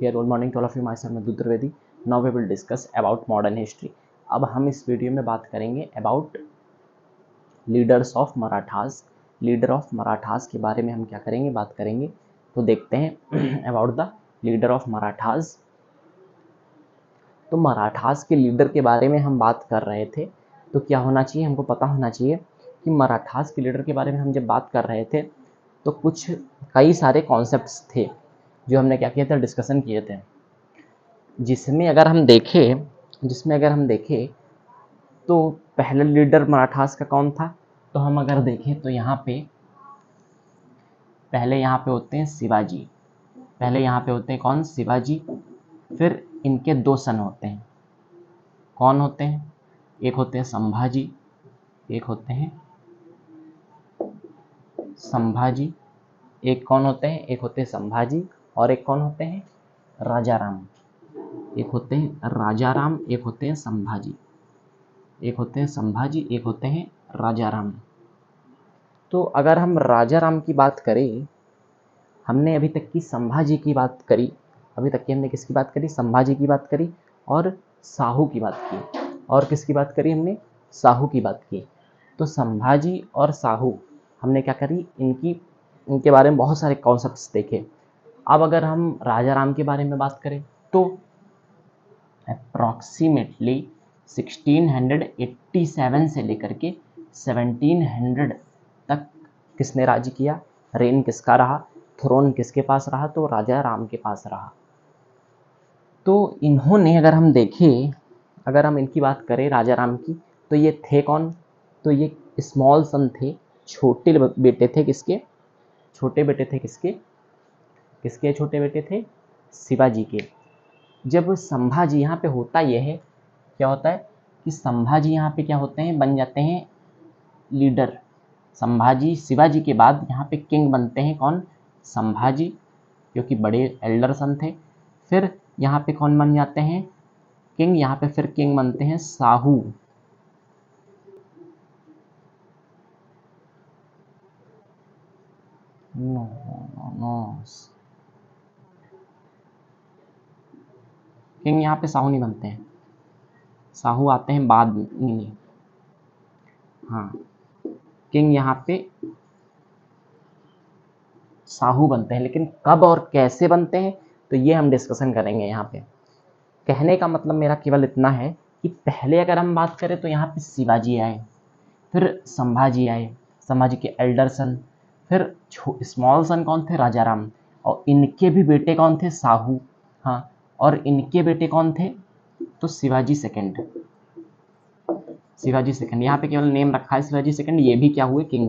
Here, good morning to all of you. Myself Madhu Trivedi. Now we will discuss about modern history. अब हम इस video में बात करेंगे about leaders of Marathas. Leader of Marathas के बारे में हम क्या करेंगे, बात करेंगे. तो देखते हैं about the leader of Marathas. तो मराठास के लीडर के बारे में हम बात कर रहे थे, तो क्या होना चाहिए, हमको पता होना चाहिए कि मराठास के लीडर के बारे में हम जब बात कर रहे थे तो कुछ कई सारे कॉन्सेप्ट्स थे जो हमने क्या किए थे, डिस्कशन किए थे. जिसमें अगर हम देखें तो पहला लीडर मराठास का कौन था. तो हम अगर देखें तो यहाँ पे होते हैं शिवाजी. कौन, शिवाजी. फिर इनके दो सन होते हैं. कौन होते हैं, एक होते हैं संभाजी, एक कौन होते हैं, एक होते हैं संभाजी और एक कौन होते हैं, राजाराम. एक होते हैं राजाराम, एक होते हैं संभाजी. एक होते हैं राजाराम. तो अगर हम राजाराम की बात करें, हमने अभी तक की संभाजी की बात करी. हमने किसकी बात करी, संभाजी की बात करी और साहू की बात की. और किसकी बात करी हमने, साहू की बात की. तो संभाजी और साहू हमने क्या करी, इनके बारे में बहुत सारे कॉन्सेप्ट्स देखे. अब अगर हम राजाराम के बारे में बात करें तो अप्रॉक्सीमेटली 1687 से लेकर के 1700 तक किसने राज किया, रेन किसका रहा, थ्रोन किसके पास रहा, तो राजा राम के पास रहा. तो इन्होंने अगर हम इनकी बात करें राजा राम की, तो ये थे कौन, तो ये स्मॉल सन थे, छोटे बेटे थे किसके, छोटे बेटे थे शिवाजी के. जब संभाजी यहाँ पे होता यह है, क्या होता है कि संभाजी यहाँ पे क्या होते हैं, बन जाते हैं लीडर. संभाजी शिवाजी के बाद यहाँ पे किंग बनते हैं कौन, संभाजी, क्योंकि बड़े एल्डर सन थे. फिर यहाँ पे कौन बन जाते हैं, किंग. यहाँ पे फिर किंग बनते हैं साहू. नो किंग यहाँ पे साहू नहीं बनते हैं, साहू आते हैं बाद में. हाँ, किंग यहाँ पे साहू बनते हैं, लेकिन कब और कैसे बनते हैं तो ये हम डिस्कशन करेंगे. यहाँ पे कहने का मतलब मेरा केवल इतना है कि पहले अगर हम बात करें तो यहाँ पे शिवाजी आए, फिर संभाजी आए, संभाजी के एल्डर सन, फिर स्मॉल सन कौन थे, राजाराम, और इनके भी बेटे कौन थे, साहू. हाँ, और इनके बेटे कौन थे, तो शिवाजी सेकंड. यहाँ पे केवल नेम रखा है शिवाजी सेकंड. ये भी क्या हुए, किंग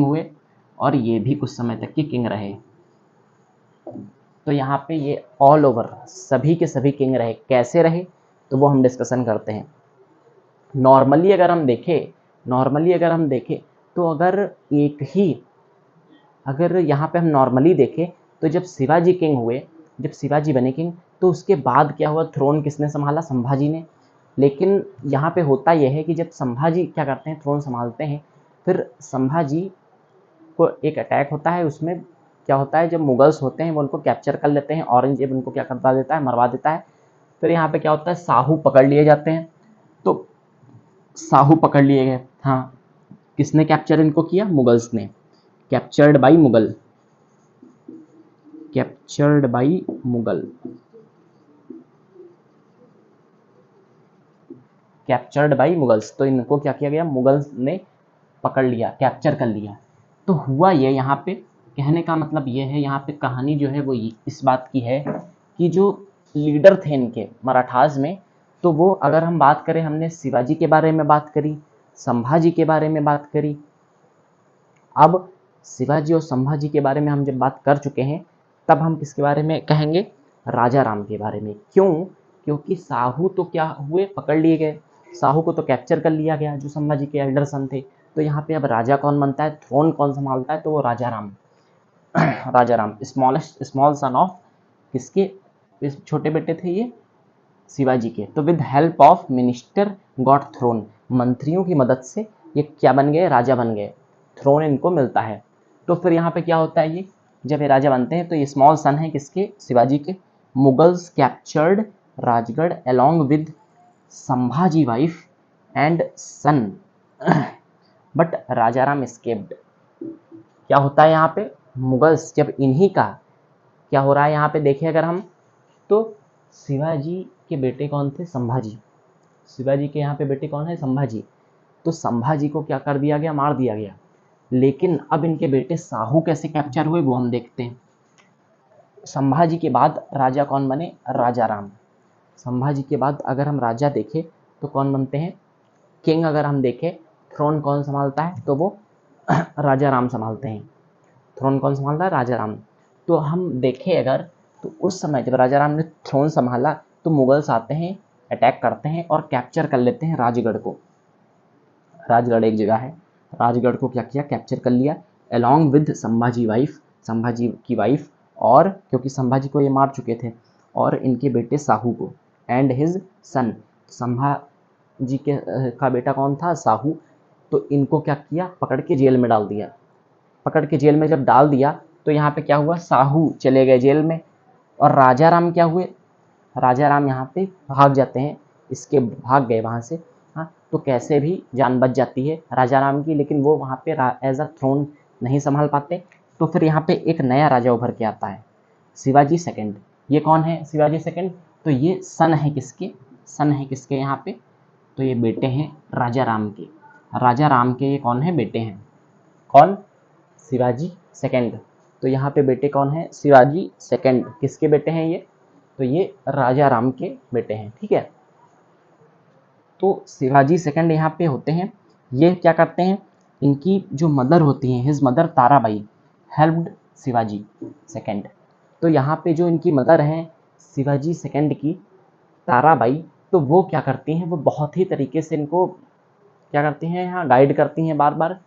हुए, और ये भी कुछ समय तक के किंग रहे. तो यहाँ पे ये ऑल ओवर सभी के सभी किंग रहे. कैसे रहे तो वो हम डिस्कशन करते हैं. नॉर्मली अगर हम देखें तो अगर यहाँ पे हम नॉर्मली देखें तो जब शिवाजी बने किंग, तो उसके बाद क्या हुआ, थ्रोन किसने संभाला, संभाजी ने. लेकिन यहाँ पे होता यह है कि जब संभाजी क्या करते हैं, थ्रोन संभालते हैं, फिर संभाजी को एक अटैक होता है. उसमें क्या होता है, जब मुगल्स होते हैं वो उनको कैप्चर कर लेते हैं, औरंगजेब उनको क्या करवा देता है, मरवा देता है. फिर यहाँ पे क्या होता है, साहू पकड़ लिए जाते हैं. तो साहू पकड़ लिए गए. हाँ, किसने कैप्चर इनको किया, मुगल्स ने. Captured by Mughals. तो इनको क्या किया गया, मुगल्स ने पकड़ लिया, कैप्चर कर लिया. तो हुआ ये, यहाँ पे कहने का मतलब ये है, यहाँ पे कहानी जो है वो इस बात की है कि जो लीडर थे इनके मराठास में, तो वो अगर हम बात करें, हमने शिवाजी के बारे में बात करी, संभाजी के बारे में बात करी. अब शिवाजी और संभाजी के बारे में हम जब बात कर चुके हैं, तब हम किसके बारे में कहेंगे, राजा राम के बारे में. क्यों, क्योंकि साहू तो क्या हुए, पकड़ लिए गए. साहू को तो कैप्चर कर लिया गया, जो संभाजी के एल्डर सन थे. तो यहाँ पे अब राजा कौन बनता है, थ्रोन कौन संभालता है, तो वो राजाराम. स्मॉल सन ऑफ किसके, छोटे बेटे थे ये शिवाजी के. तो with help of minister got throne, मंत्रियों की मदद से ये क्या बन गए, राजा बन गए, थ्रोन इनको मिलता है. तो फिर यहाँ पे क्या होता है, ये जब ये राजा बनते हैं तो ये स्मॉल सन है किसके, शिवाजी के। Mughals captured Rajgarh along with Sambhaji wife and son but Rajaram escaped. क्या होता है यहाँ पे, मुगल्स जब इन्हीं का क्या हो रहा है यहाँ पे देखिए अगर हम, तो शिवाजी के बेटे कौन थे, संभाजी। शिवाजी के यहाँ पे बेटे कौन है, संभाजी। तो संभाजी को क्या कर दिया गया, मार दिया गया। लेकिन अब इनके बेटे साहू कैसे कैप्चर हुए वो हम देखते हैं। संभाजी के बाद राजा कौन बने, राजा राम। संभाजी के बाद अगर हम राजा देखें तो कौन बनते हैं, किंग। अगर हम देखें थ्रोन कौन संभालता है, तो वो राजा राम संभालते हैं। थ्रोन कौन संभालता है, राजा राम। तो हम देखें अगर, तो उस समय जब राजा राम ने थ्रोन संभाला तो मुगल्स आते हैं, अटैक करते हैं और कैप्चर कर लेते हैं राजगढ़ को। राजगढ़ एक जगह है, राजगढ़ को क्या किया, कैप्चर कर लिया along with Sambhaji wife, Sambhaji की वाइफ, और क्योंकि संभाजी को ये मार चुके थे, और इनके बेटे साहू को, एंड हिज सन। संभाजी के का बेटा कौन था, साहू। तो इनको क्या किया, पकड़ के जेल में डाल दिया। पकड़ के जेल में जब डाल दिया तो यहाँ पे क्या हुआ, साहू चले गए जेल में, और राजा राम क्या हुए, राजा राम यहाँ पे भाग जाते हैं, इसके भाग गए वहाँ से। हाँ, तो कैसे भी जान बच जाती है राजा राम की, लेकिन वो वहाँ पे एज अ थ्रोन नहीं संभाल पाते। तो फिर यहाँ पे एक नया राजा उभर के आता है, शिवाजी सेकंड। ये कौन है, शिवाजी सेकंड। तो ये सन है किसके, सन है किसके यहाँ पे, तो ये बेटे हैं राजा राम के। राजा राम के ये कौन है, बेटे हैं। कौन, शिवाजी सेकंड। तो यहाँ पे बेटे कौन है, शिवाजी सेकंड। किसके बेटे हैं ये, तो ये राजा राम के बेटे हैं, ठीक है। तो शिवाजी सेकंड यहाँ पे होते हैं। ये क्या करते हैं, इनकी जो मदर होती हैं, his mother Tarabai helped Shivaji second. तो यहाँ पे जो इनकी मदर हैं शिवाजी सेकंड की, ताराबाई, तो वो क्या करती हैं, वो बहुत ही तरीके से इनको क्या करती हैं, यहाँ गाइड करती हैं बार बार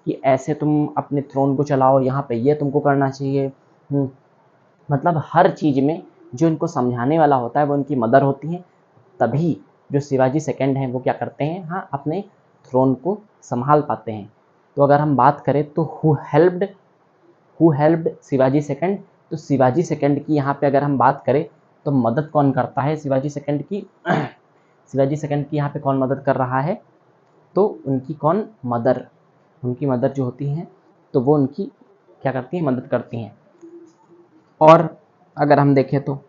कि ऐसे तुम अपने थ्रोन को चलाओ, यहाँ पे ये तुमको करना चाहिए। मतलब हर चीज़ में जो इनको समझाने वाला होता है वो इनकी मदर होती है। तभी जो शिवाजी सेकंड हैं वो क्या करते हैं, हाँ, अपने थ्रोन को संभाल पाते हैं। तो अगर हम बात करें तो हु हेल्प्ड शिवाजी सेकंड, तो शिवाजी सेकंड की यहाँ पे अगर हम बात करें तो मदद कौन करता है शिवाजी सेकंड की शिवाजी सेकंड की यहाँ पे कौन मदद कर रहा है, तो उनकी कौन, मदर। उनकी मदर जो होती हैं तो वो उनकी क्या करती हैं, मदद करती हैं। और अगर हम देखें तो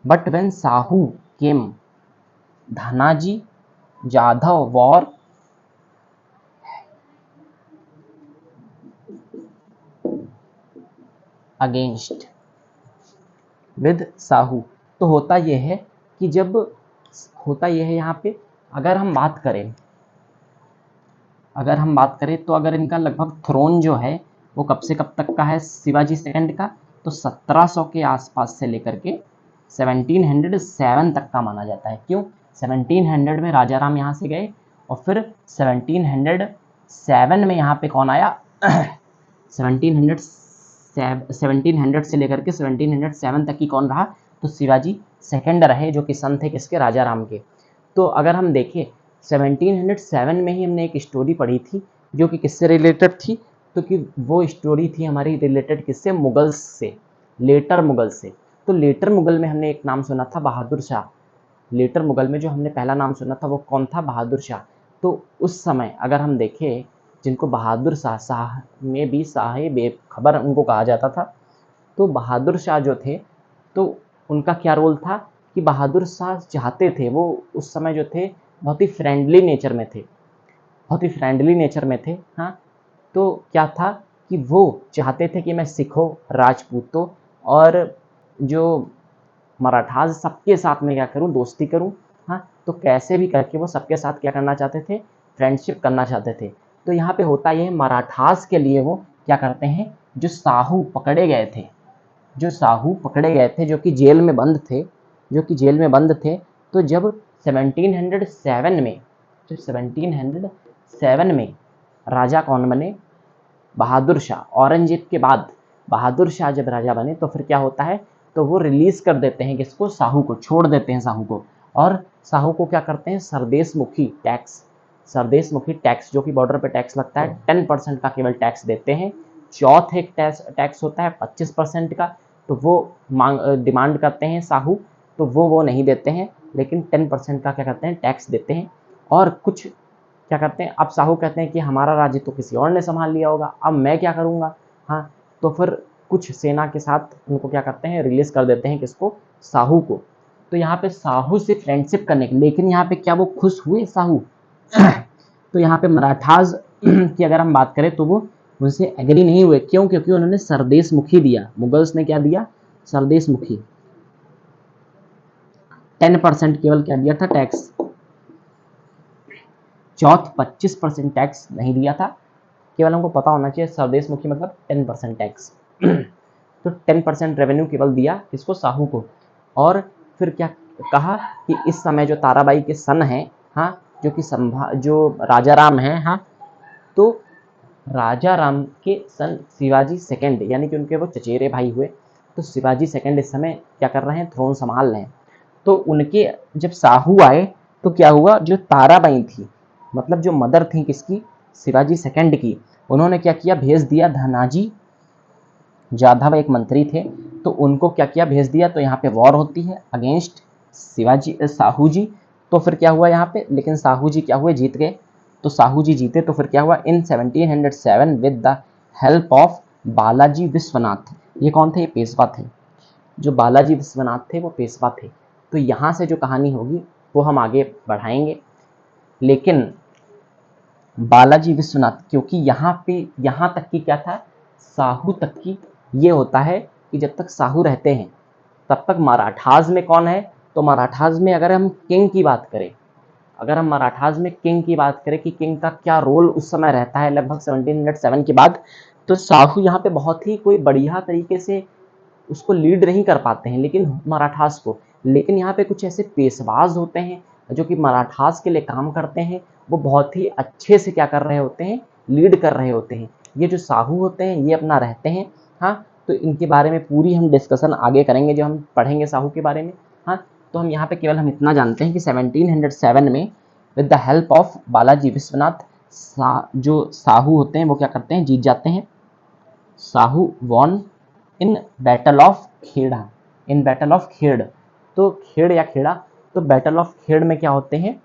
but when Sahu came Dhanaji Jadhav war against with Sahu. तो होता यह है कि जब होता यह है यहाँ पे, अगर हम बात करें तो अगर इनका लगभग थ्रोन जो है वो कब से कब तक का है शिवाजी सेकंड का, तो 1700 के आसपास से लेकर के 1707 तक का माना जाता है। क्यों, 1700 में राजा राम यहाँ से गए, और फिर 1707 में यहाँ पे कौन आया 1700 से लेकर के 1707 तक की कौन रहा, तो शिवाजी सेकंड रहे, जो कि सन थे किसके, राजा राम के। तो अगर हम देखें 1707 में ही हमने एक स्टोरी पढ़ी थी जो कि किससे रिलेटेड थी, तो कि वो स्टोरी थी हमारी रिलेटेड किससे, मुगल्स से, लेटर मुगल से। तो लेटर मुगल में हमने एक नाम सुना था बहादुर शाह। लेटर मुगल में जो हमने पहला नाम सुना था वो कौन था, बहादुर शाह। तो उस समय अगर हम देखें, जिनको बहादुर शाह में भी साहिब खबर उनको कहा जाता था, तो बहादुर शाह जो थे तो उनका क्या रोल था कि बहादुर शाह चाहते थे, वो उस समय जो थे बहुत ही फ्रेंडली नेचर में थे, हाँ। तो क्या था कि वो चाहते थे कि मैं सिखों, राजपूतों और जो मराठास सबके साथ में क्या करूं, दोस्ती करूं, हाँ। तो कैसे भी करके वो सबके साथ क्या करना चाहते थे, फ्रेंडशिप करना चाहते थे। तो यहाँ पे होता ये, मराठास के लिए वो क्या करते हैं, जो साहू पकड़े गए थे, जो कि जेल में बंद थे, तो जब 1707 में राजा कौन बने, बहादुर शाह। औरंगजेब के बाद बहादुर शाह जब राजा बने तो फिर क्या होता है, तो वो रिलीज कर देते हैं किसको, साहू को, छोड़ देते हैं साहू को। और साहू को क्या करते हैं, सरदेशमुखी टैक्स जो कि बॉर्डर पे टैक्स लगता है 10% का केवल टैक्स देते हैं, चौथे टैक्स होता है 25% का, तो वो डिमांड करते हैं साहू, तो वो नहीं देते हैं, लेकिन 10% का क्या करते हैं टैक्स देते हैं। और कुछ क्या करते हैं, अब साहू कहते हैं कि हमारा राज्य तो किसी और ने संभाल लिया होगा, अब मैं क्या करूँगा। हाँ, तो फिर कुछ सेना के साथ उनको क्या करते हैं रिलीज कर देते हैं, किसको, साहू को। तो यहाँ पे साहू से फ्रेंडशिप करने के, लेकिन यहाँ पे क्या वो खुश हुए साहू? तो यहाँ पे मराठास की अगर हम बात करें तो वो उनसे एग्री नहीं हुए। क्यों? क्योंकि उन्होंने सरदेश मुखी दिया। मुगल्स ने क्या दिया? सरदेश मुखी। 10% केवल क्या दिया था टैक्स, चौथ 25% टैक्स नहीं दिया था। केवल हमको पता होना चाहिए स्वदेश मुखी मतलब 10% टैक्स। तो 10% रेवेन्यू केवल दिया किसको, साहू को। और फिर क्या कहा कि इस समय जो ताराबाई के सन हैं, हाँ, जो राजा राम हैं, हाँ, तो राजा राम के सन शिवाजी सेकंड, यानी कि उनके वो चचेरे भाई हुए, तो शिवाजी सेकंड इस समय क्या कर रहे हैं, थ्रोन संभाल रहे हैं। तो उनके जब साहू आए तो क्या हुआ, जो ताराबाई थी, मतलब जो मदर थी किसकी, शिवाजी सेकंड की, उन्होंने क्या किया, भेज दिया धनाजी जाधव एक मंत्री थे, तो उनको क्या किया, भेज दिया। तो यहाँ पे वॉर होती है अगेंस्ट शिवाजी साहू जी। तो फिर क्या हुआ यहाँ पे, लेकिन साहू जी क्या हुए, जीत गए। तो साहू जी जीते, तो फिर क्या हुआ, इन 1707 with the help of Balaji Vishwanath, ये कौन थे, ये पेशवा थे। जो बालाजी विश्वनाथ थे वो पेशवा थे। तो यहाँ से जो कहानी होगी वो हम आगे बढ़ाएंगे, लेकिन बालाजी विश्वनाथ, क्योंकि यहाँ तक की क्या था, साहू तक की ये होता है कि जब तक साहू रहते हैं तब तक मराठास में कौन है, तो मराठास में अगर हम किंग की बात करें, अगर हम मराठास में किंग की बात करें कि किंग का क्या रोल उस समय रहता है लगभग 1707 के बाद, तो साहू यहाँ पे बहुत ही कोई बढ़िया तरीके से उसको लीड नहीं कर पाते हैं, लेकिन मराठास को। लेकिन यहाँ पे कुछ ऐसे पेशवाज होते हैं जो कि मराठास के लिए काम करते हैं, वो बहुत ही अच्छे से क्या कर रहे होते हैं, लीड कर रहे होते हैं। ये जो साहू होते हैं ये अपना रहते हैं, हाँ, तो इनके बारे में पूरी हम डिस्कशन आगे करेंगे जब हम पढ़ेंगे साहू के बारे में। हाँ, तो हम यहाँ पे केवल हम इतना जानते हैं कि 1707 में with the help of Balaji Vishwanath जो साहू होते हैं वो क्या करते हैं, जीत जाते हैं। Sahu won in battle of Kheda, in battle of Khed, तो खेड़ या खेड़ा, तो बैटल ऑफ खेड़ में क्या होते हैं,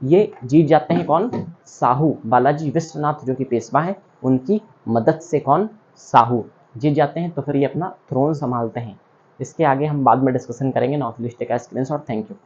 ये जीत जाते हैं कौन, साहू। बालाजी विश्वनाथ जो कि पेशवा है उनकी मदद से कौन, साहू जीत जाते हैं। तो फिर ये अपना थ्रोन संभालते हैं। इसके आगे हम बाद में डिस्कशन करेंगे। Now please take a screenshot. Thank you.